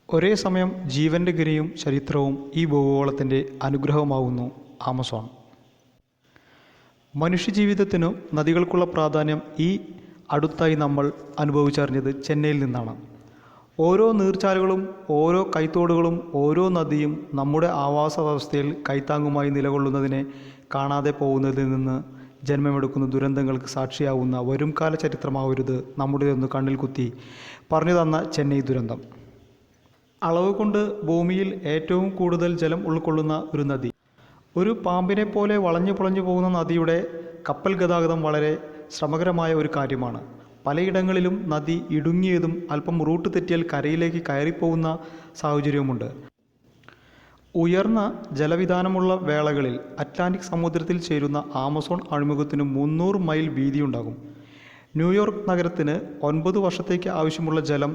ഒരേ സമയം ജീവൻ്റെ ഗിരിയും ചരിത്രവും ഈ ഭൂഗോളത്തിൻ്റെ അനുഗ്രഹമാവുന്നു ആമസോൺ. മനുഷ്യജീവിതത്തിനു നദികൾക്കുള്ള പ്രാധാന്യം ഈ അടുത്തായി നമ്മൾ അനുഭവിച്ചറിഞ്ഞത് ചെന്നൈയിൽ നിന്നാണ്. ഓരോ നീർച്ചാലുകളും ഓരോ കൈത്തോടുകളും ഓരോ നദിയും നമ്മുടെ ആവാസ വ്യവസ്ഥയിൽ കൈത്താങ്ങുമായി നിലകൊള്ളുന്നതിനെ കാണാതെ പോകുന്നതിൽ നിന്ന് ജന്മമെടുക്കുന്ന ദുരന്തങ്ങൾക്ക് സാക്ഷിയാവുന്ന വരുംകാല ചരിത്രമാവരുത് നമ്മുടേതൊന്ന് കണ്ണിൽ കുത്തി പറഞ്ഞു തന്ന ചെന്നൈ ദുരന്തം. അളവ് കൊണ്ട് ഭൂമിയിൽ ഏറ്റവും കൂടുതൽ ജലം ഉൾക്കൊള്ളുന്ന ഒരു നദി. ഒരു പാമ്പിനെ പോലെ വളഞ്ഞു പുളഞ്ഞു പോകുന്ന നദിയുടെ കപ്പൽ ഗതാഗതം വളരെ ശ്രമകരമായ ഒരു കാര്യമാണ്. പലയിടങ്ങളിലും നദി ഇടുങ്ങിയതും അല്പം റൂട്ട് തെറ്റിയാൽ കരയിലേക്ക് കയറിപ്പോകുന്ന സാഹചര്യവുമുണ്ട്. ഉയർന്ന ജലവിധാനമുള്ള വേളകളിൽ അറ്റ്ലാന്റിക് സമുദ്രത്തിൽ ചേരുന്ന ആമസോൺ അഴിമുഖത്തിന് 300 മൈൽ വീതിയുണ്ടാകും. ന്യൂയോർക്ക് നഗരത്തിന് 9 വർഷത്തേക്ക് ആവശ്യമുള്ള ജലം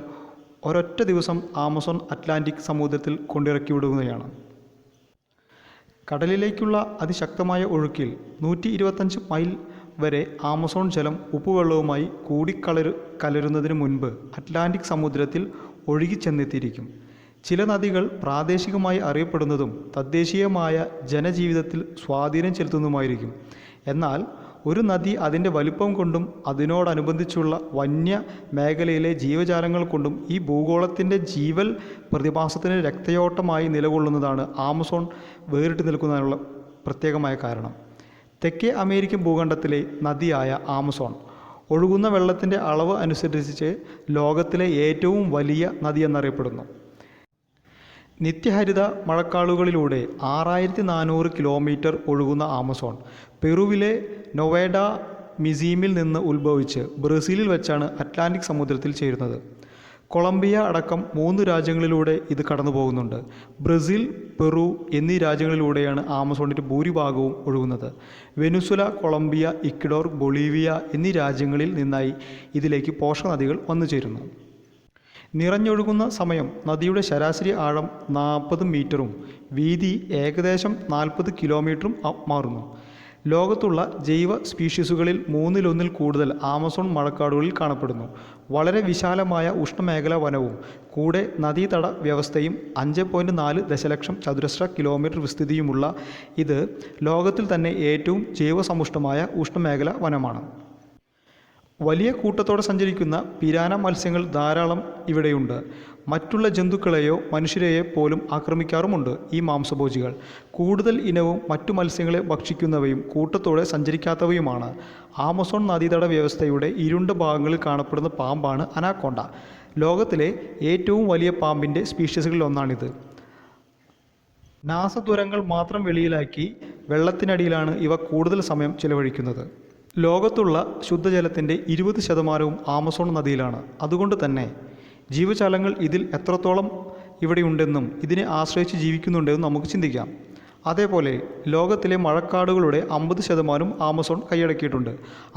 ഒരൊറ്റ ദിവസം ആമസോൺ അറ്റ്ലാന്റിക് സമുദ്രത്തിൽ കൊണ്ടിറക്കി വിടുകയാണ്. കടലിലേക്കുള്ള അതിശക്തമായ ഒഴുക്കിൽ 125 മൈൽ വരെ ആമസോൺ ജലം ഉപ്പുവെള്ളവുമായി കലരുന്നതിന് മുൻപ് അറ്റ്ലാന്റിക് സമുദ്രത്തിൽ ഒഴുകിച്ചെന്നെത്തിയിരിക്കും. ചില നദികൾ പ്രാദേശികമായി അറിയപ്പെടുന്നതും തദ്ദേശീയമായ ജനജീവിതത്തിൽ സ്വാധീനം ചെലുത്തുന്നതുമായിരിക്കും. എന്നാൽ ഒരു നദി അതിൻ്റെ വലിപ്പം കൊണ്ടും അതിനോടനുബന്ധിച്ചുള്ള വന്യ മേഖലയിലെ ജീവജാലങ്ങൾ കൊണ്ടും ഈ ഭൂഗോളത്തിൻ്റെ ജീവൽ പ്രതിഭാസത്തിന് രക്തയോട്ടമായി നിലകൊള്ളുന്നതാണ് ആമസോൺ വേറിട്ട് നിൽക്കുന്നതിനുള്ള പ്രത്യേകമായ കാരണം. തെക്കേ അമേരിക്കൻ ഭൂഖണ്ഡത്തിലെ നദിയായ ആമസോൺ ഒഴുകുന്ന വെള്ളത്തിൻ്റെ അളവ് അനുസരിച്ച് ലോകത്തിലെ ഏറ്റവും വലിയ നദി എന്നറിയപ്പെടുന്നു. നിത്യഹരിത മഴക്കാടുകളിലൂടെ 6400 കിലോമീറ്റർ ഒഴുകുന്ന ആമസോൺ പെറുവിലെ നൊവേഡ മിസീമിൽ നിന്ന് ഉത്ഭവിച്ച് ബ്രസീലിൽ വെച്ചാണ് അറ്റ്ലാന്റിക് സമുദ്രത്തിൽ ചേരുന്നത്. കൊളംബിയ അടക്കം 3 രാജ്യങ്ങളിലൂടെ ഇത് കടന്നു പോകുന്നുണ്ട്. ബ്രസീൽ, പെറു എന്നീ രാജ്യങ്ങളിലൂടെയാണ് ആമസോണിൻ്റെ ഭൂരിഭാഗവും ഒഴുകുന്നത്. വെനുസുല, കൊളംബിയ, ഇക്വഡോർ, ബൊളീവിയ എന്നീ രാജ്യങ്ങളിൽ നിന്നായി ഇതിലേക്ക് പോഷക നദികൾ വന്നു ചേരുന്നു. നിറഞ്ഞൊഴുകുന്ന സമയം നദിയുടെ ശരാശരി ആഴം 40 മീറ്ററും വീതി ഏകദേശം 40 കിലോമീറ്ററും മാറുന്നു. ലോകത്തുള്ള ജൈവ സ്പീഷീസുകളിൽ 1/3 കൂടുതൽ ആമസോൺ മഴക്കാടുകളിൽ കാണപ്പെടുന്നു. വളരെ വിശാലമായ ഉഷ്ണമേഖലാ വനവും കൂടെ നദീതട വ്യവസ്ഥയും 5.4 ദശലക്ഷം ചതുരശ്ര കിലോമീറ്റർ വിസ്തൃതിയുമുള്ള ഇത് ലോകത്തിൽ തന്നെ ഏറ്റവും ജൈവസമ്പുഷ്ടമായ ഉഷ്ണമേഖലാ വനമാണ്. വലിയ കൂട്ടത്തോടെ സഞ്ചരിക്കുന്ന പിരാന മത്സ്യങ്ങൾ ധാരാളം ഇവിടെയുണ്ട്. മറ്റുള്ള ജന്തുക്കളെയോ മനുഷ്യരെയോ പോലും ആക്രമിക്കാറുമുണ്ട് ഈ മാംസഭോജികൾ. കൂടുതൽ ഇനവും മറ്റു മത്സ്യങ്ങളെ ഭക്ഷിക്കുന്നവയും കൂട്ടത്തോടെ സഞ്ചരിക്കാത്തവയുമാണ്. ആമസോൺ നദീതട വ്യവസ്ഥയുടെ ഇരുണ്ട ഭാഗങ്ങളിൽ കാണപ്പെടുന്ന പാമ്പാണ് അനാക്കോണ്ട. ലോകത്തിലെ ഏറ്റവും വലിയ പാമ്പിൻ്റെ സ്പീഷീസുകളിൽ ഒന്നാണിത്. നാസദൂരങ്ങൾ മാത്രം വെളിയിലാക്കി വെള്ളത്തിനടിയിലാണ് ഇവ കൂടുതൽ സമയം ചിലവഴിക്കുന്നത്. ലോകത്തുള്ള ശുദ്ധജലത്തിൻ്റെ 20% ആമസോൺ നദിയിലാണ്. അതുകൊണ്ട് തന്നെ ജീവജാലങ്ങൾ ഇതിൽ എത്രത്തോളം ഇവിടെയുണ്ടെന്നും ഇതിനെ ആശ്രയിച്ച് ജീവിക്കുന്നുണ്ടെന്നും നമുക്ക് ചിന്തിക്കാം. അതേപോലെ ലോകത്തിലെ മഴക്കാടുകളുടെ 50% ആമസോൺ കൈയടക്കിയിട്ടുണ്ട്.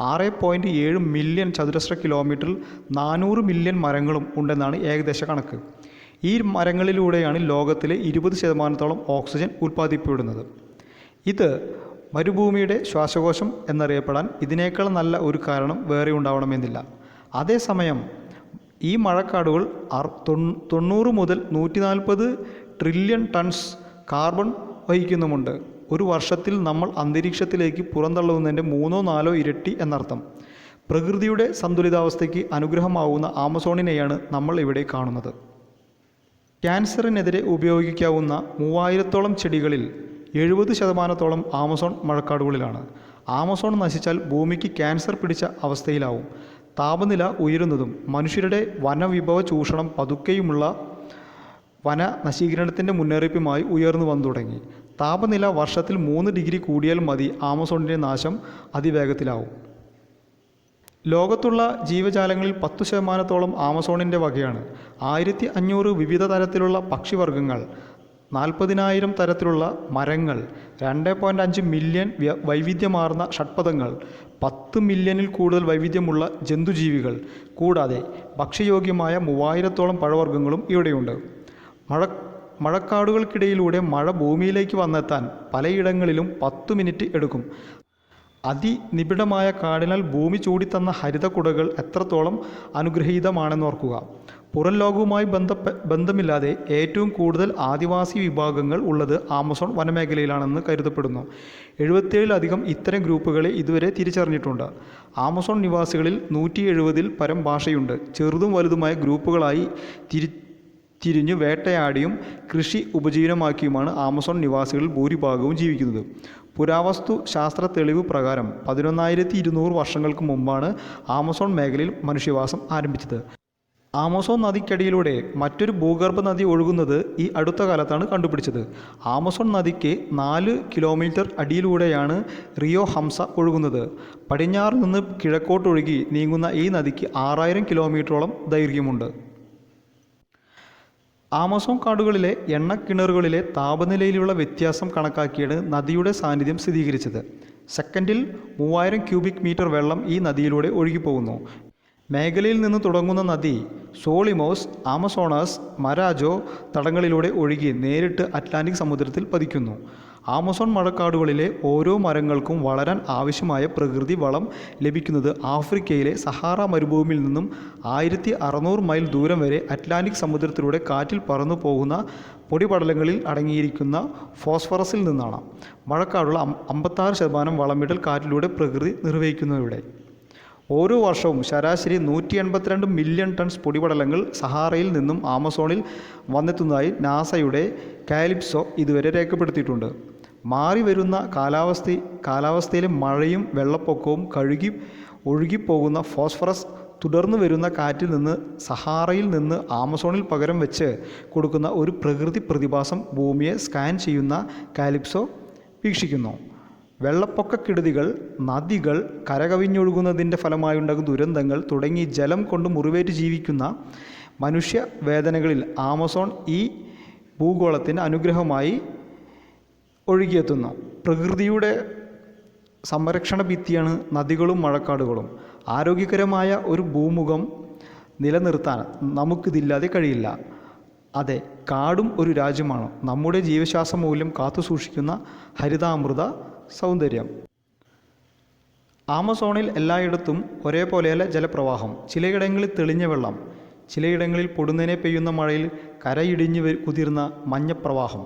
6.7 മില്യൺ ചതുരശ്ര കിലോമീറ്ററിൽ 400 മില്യൺ മരങ്ങളും ഉണ്ടെന്നാണ് ഏകദേശ കണക്ക്. ഈ മരങ്ങളിലൂടെയാണ് ലോകത്തിലെ 20% ഓക്സിജൻ ഉൽപ്പാദിപ്പിക്കപ്പെടുന്നത്. ഇത് മരുഭൂമിയുടെ ശ്വാസകോശം എന്നറിയപ്പെടാൻ ഇതിനേക്കാൾ നല്ല ഒരു കാരണം വേറെ ഉണ്ടാവണമെന്നില്ല. അതേസമയം ഈ മഴക്കാടുകൾ 90 മുതൽ 140 ട്രില്യൺ ടൺസ് കാർബൺ വഹിക്കുന്നുമുണ്ട്. ഒരു വർഷത്തിൽ നമ്മൾ അന്തരീക്ഷത്തിലേക്ക് പുറന്തള്ളുന്നതിൻ്റെ 3-4 ഇരട്ടി എന്നർത്ഥം. പ്രകൃതിയുടെ സന്തുലിതാവസ്ഥയ്ക്ക് അനുഗ്രഹമാവുന്ന ആമസോണിനെയാണ് നമ്മൾ ഇവിടെ കാണുന്നത്. ക്യാൻസറിനെതിരെ ഉപയോഗിക്കാവുന്ന 3000-ഓളം ചെടികളിൽ 70% ആമസോൺ മഴക്കാടുകളിലാണ്. ആമസോൺ നശിച്ചാൽ ഭൂമിക്ക് ക്യാൻസർ പിടിച്ച അവസ്ഥയിലാവും. താപനില ഉയരുന്നതും മനുഷ്യരുടെ വനവിഭവ ചൂഷണം പതുക്കെയുമുള്ള വന നശീകരണത്തിൻ്റെ മുന്നറിയിപ്പുമായി ഉയർന്നു വന്നു തുടങ്ങി. താപനില വർഷത്തിൽ 3 ഡിഗ്രി കൂടിയാൽ മതി ആമസോണിൻ്റെ നാശം അതിവേഗത്തിലാവും. ലോകത്തുള്ള ജീവജാലങ്ങളിൽ 10% ആമസോണിൻ്റെ വകയാണ്. 1500 വിവിധ തരത്തിലുള്ള പക്ഷിവർഗങ്ങൾ, 40,000 തരത്തിലുള്ള മരങ്ങൾ, 2.5 മില്യൺ വൈവിധ്യമാർന്ന ഷഡ്പദങ്ങൾ, 10 മില്യണിൽ കൂടുതൽ വൈവിധ്യമുള്ള ജന്തുജീവികൾ, കൂടാതെ ഭക്ഷ്യയോഗ്യമായ 3000-ഓളം പഴവർഗ്ഗങ്ങളും ഇവിടെയുണ്ട്. മഴക്കാടുകൾക്കിടയിലൂടെ മഴ ഭൂമിയിലേക്ക് വന്നെത്താൻ പലയിടങ്ങളിലും 10 മിനിറ്റ് എടുക്കും. അതിനിബിഡമായ കാടിനാൽ ഭൂമി ചൂടിത്തന്ന ഹരിതകുടകൾ എത്രത്തോളം അനുഗ്രഹീതമാണെന്നോർക്കുക. പുറം ലോകവുമായി ബന്ധമില്ലാതെ ഏറ്റവും കൂടുതൽ ആദിവാസി വിഭാഗങ്ങൾ ഉള്ളത് ആമസോൺ വനമേഖലയിലാണെന്ന് കരുതപ്പെടുന്നു. 77-ലധികം ഇത്തരം ഗ്രൂപ്പുകളെ ഇതുവരെ തിരിച്ചറിഞ്ഞിട്ടുണ്ട്. ആമസോൺ നിവാസികളിൽ 170-ൽ പരം ഭാഷയുണ്ട്. ചെറുതും വലുതുമായ ഗ്രൂപ്പുകളായി തിരിഞ്ഞു വേട്ടയാടിയും കൃഷി ഉപജീവനമാക്കിയുമാണ് ആമസോൺ നിവാസികളിൽ ഭൂരിഭാഗവും ജീവിക്കുന്നത്. പുരാവസ്തു ശാസ്ത്ര തെളിവ് പ്രകാരം 11,200 വർഷങ്ങൾക്ക് മുമ്പാണ് ആമസോൺ മേഖലയിൽ മനുഷ്യവാസം ആരംഭിച്ചത്. ആമസോൺ നദിക്കടിയിലൂടെ മറ്റൊരു ഭൂഗർഭ നദി ഒഴുകുന്നത് ഈ അടുത്ത കാലത്താണ് കണ്ടുപിടിച്ചത്. ആമസോൺ നദിക്ക് 4 കിലോമീറ്റർ അടിയിലൂടെയാണ് റിയോ ഹംസ ഒഴുകുന്നത്. പടിഞ്ഞാറ് നിന്ന് കിഴക്കോട്ടൊഴുകി നീങ്ങുന്ന ഈ നദിക്ക് 6000 കിലോമീറ്ററോളം ദൈർഘ്യമുണ്ട്. ആമസോൺ കാടുകളിലെ എണ്ണക്കിണറുകളിലെ താപനിലയിലുള്ള വ്യത്യാസം കണക്കാക്കിയാണ് നദിയുടെ സാന്നിധ്യം സ്ഥിരീകരിച്ചത്. സെക്കൻഡിൽ 3000 ക്യൂബിക് മീറ്റർ വെള്ളം ഈ നദിയിലൂടെ ഒഴുകിപ്പോകുന്നു. മേഖലയിൽ നിന്ന് തുടങ്ങുന്ന നദി സോളിമോസ്, ആമസോണസ്, മരാജോ തടങ്ങളിലൂടെ ഒഴുകി നേരിട്ട് അറ്റ്ലാന്റിക് സമുദ്രത്തിൽ പതിക്കുന്നു. ആമസോൺ മഴക്കാടുകളിലെ ഓരോ മരങ്ങൾക്കും വളരാൻ ആവശ്യമായ പ്രകൃതി വളം ലഭിക്കുന്നത് ആഫ്രിക്കയിലെ സഹാറ മരുഭൂമിയിൽ നിന്നും 1600 മൈൽ ദൂരം വരെ അറ്റ്ലാന്റിക് സമുദ്രത്തിലൂടെ കാറ്റിൽ പറന്നു പോകുന്ന പൊടിപടലങ്ങളിൽ അടങ്ങിയിരിക്കുന്ന ഫോസ്ഫറസിൽ നിന്നാണ്. മഴക്കാടുള്ള 56% വളമിടൽ കാറ്റിലൂടെ പ്രകൃതി നിർവഹിക്കുന്നതിലൂടെ. ഓരോ വർഷവും ശരാശരി 182 മില്യൺ ടൺസ് പൊടിപടലങ്ങൾ സഹാറയിൽ നിന്നും ആമസോണിൽ വന്നെത്തുന്നതായി നാസയുടെ കാലിപ്സോ ഇതുവരെ രേഖപ്പെടുത്തിയിട്ടുണ്ട്. മാറി വരുന്ന കാലാവസ്ഥയിലെ മഴയും വെള്ളപ്പൊക്കവും ഒഴുകിപ്പോകുന്ന ഫോസ്ഫറസ് തുടർന്നു വരുന്ന കാറ്റിൽ നിന്ന് സഹാറയിൽ നിന്ന് ആമസോണിൽ പകരം വെച്ച് കൊടുക്കുന്ന ഒരു പ്രകൃതി പ്രതിഭാസം ഭൂമിയെ സ്കാൻ ചെയ്യുന്ന കാലിപ്സോ വീക്ഷിക്കുന്നു. വെള്ളപ്പൊക്കക്കെടുതികൾ, നദികൾ കരകവിഞ്ഞൊഴുകുന്നതിൻ്റെ ഫലമായുണ്ടാകുന്ന ദുരന്തങ്ങൾ തുടങ്ങി ജലം കൊണ്ട് മുറിവേറ്റ് ജീവിക്കുന്ന മനുഷ്യ വേദനകളിൽ ആമസോൺ ഈ ഭൂഗോളത്തിന് അനുഗ്രഹമായി ഒഴുകിയെത്തുന്നു. പ്രകൃതിയുടെ സംരക്ഷണ ഭിത്തിയാണ് നദികളും മഴക്കാടുകളും. ആരോഗ്യകരമായ ഒരു ഭൂമുഖം നിലനിർത്താൻ നമുക്കിതില്ലാതെ കഴിയില്ല. അതെ, കാടും ഒരു രാജ്യമാണ്. നമ്മുടെ ജീവശാസ്ത്ര മൂല്യം കാത്തുസൂക്ഷിക്കുന്ന ഹരിതാമൃത സൗന്ദര്യം. ആമസോണിൽ എല്ലായിടത്തും ഒരേപോലെയല്ല ജലപ്രവാഹം. ചിലയിടങ്ങളിൽ തെളിഞ്ഞ വെള്ളം, ചിലയിടങ്ങളിൽ പൊടുന്നനെ പെയ്യുന്ന മഴയിൽ കരയിടിഞ്ഞു കുതിർന്ന മഞ്ഞപ്രവാഹം.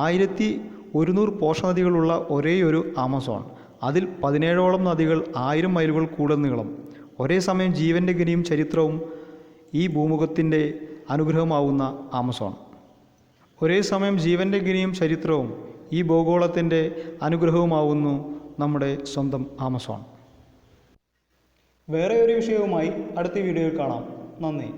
1100 പോഷകനദികളുള്ള ഒരേയൊരു ആമസോൺ. അതിൽ 17ഓളം നദികൾ 1000 മൈലുകൾ കൂടുതൽ നീളം. ഒരേ സമയം ജീവൻ്റെ ഗനിയും ചരിത്രവും ഈ ഭൂമുഖത്തിൻ്റെ അനുഗ്രഹമാവുന്ന ആമസോൺ. ഒരേ സമയം ജീവൻ്റെ ഗനിയും ചരിത്രവും ഈ ഭൂഗോളത്തിൻ്റെ അനുഗ്രഹവുമാവുന്നു നമ്മുടെ സ്വന്തം ആമസോൺ. വേറെ ഒരു വിഷയവുമായി അടുത്ത വീഡിയോയിൽ കാണാം. നന്ദി.